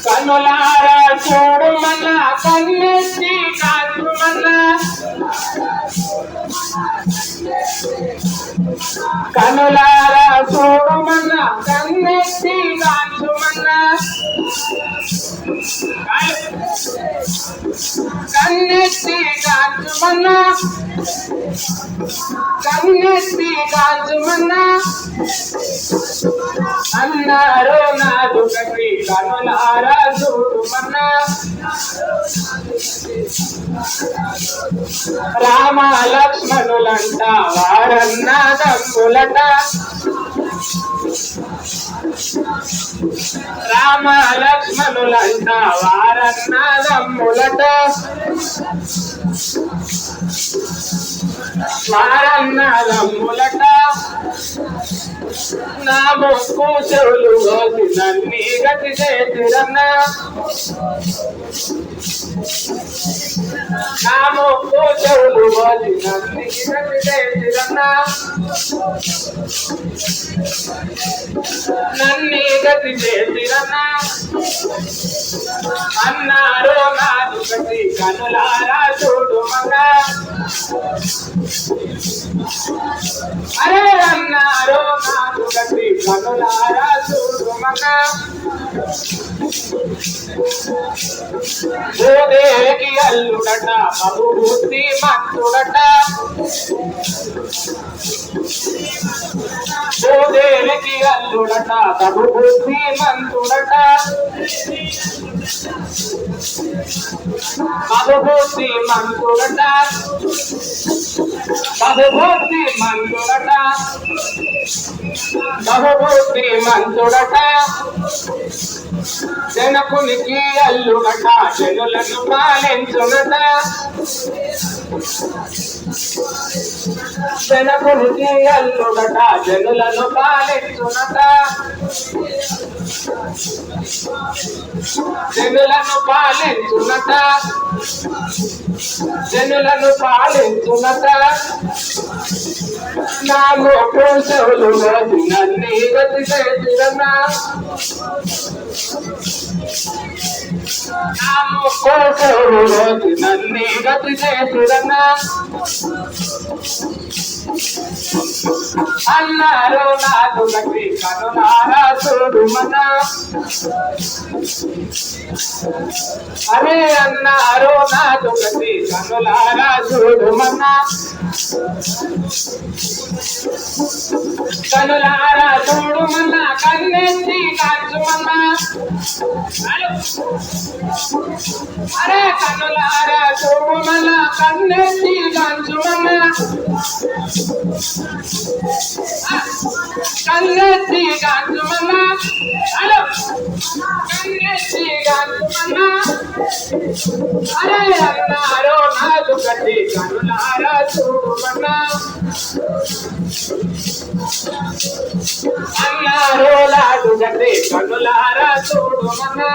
కనులారా చూడుమన్నా కన్నెత్తి కాల్చుమన్నా కనులారా చూడుమన్నా కన్నెత్తి కాల్చుమన్నా కన్నెత్తి కాల్చుమన్నా కన్నెత్తి కాల్చుమన్నా అన్నారు నాదు కట్టి కనులారా చూడుమన్నా రామ లక్ష్మణులంట వారన్న దమ్ములట రామ లక్ష్మణులంట వారన్న దమ్ములట వారన్న దమ్ములట నా ముక్కు చెవులు కోసి నన్ని గతి చేతిరన్నా నా ముక్కు చెవులు కోసి నన్ని గతి చేతిరన్నా నన్ని గతి చేతిరన్నా అన్నారు నాదు గతి కనులారా చూడుమన్నా అరే అన్నారు నాదు గతి కనులారా చూడుమన్నా భూదేవికి అల్లుడట బహుబుద్ధి మంతుడట భూదేవికి అల్లుడట బహుబుద్ధి మంతుడట బహుబుద్ధి మంతుడట బహుబుద్ధి మంతుడట బహుబుద్ధి మంతుడట జనకునికి అల్లుడట జనులను పాలించునట జనకునికి అల్లుడట జనులను పాలించునట జనులను పాలించునట జనులను పాలించునట నా మోకు చెవులు కోసి నన్ని గతి చేతిరన్నా నా మోకు చెవులు కోసి నన్ని గతి చేతిరన్నా అన్నారు నాదు గతి కనులారా చూడుమన్నా అరే అన్నారు నాదు గతి కనులారా చూడుమన్నా కనులారా చూడుమన్నా కన్నెత్తి కాల్చుమన్నా అరే కనులారా చూడుమన్నా కన్నెత్తి కాల్చుమన్నా కన్నెత్తి కాల్చుమన్నా కన్నెత్తి కాల్చుమన్నా అరే అన్నారు నాదు గతి కనులారా చూడుమన్నా అన్నారు నాదు గతి కనులారా చూడుమన్నా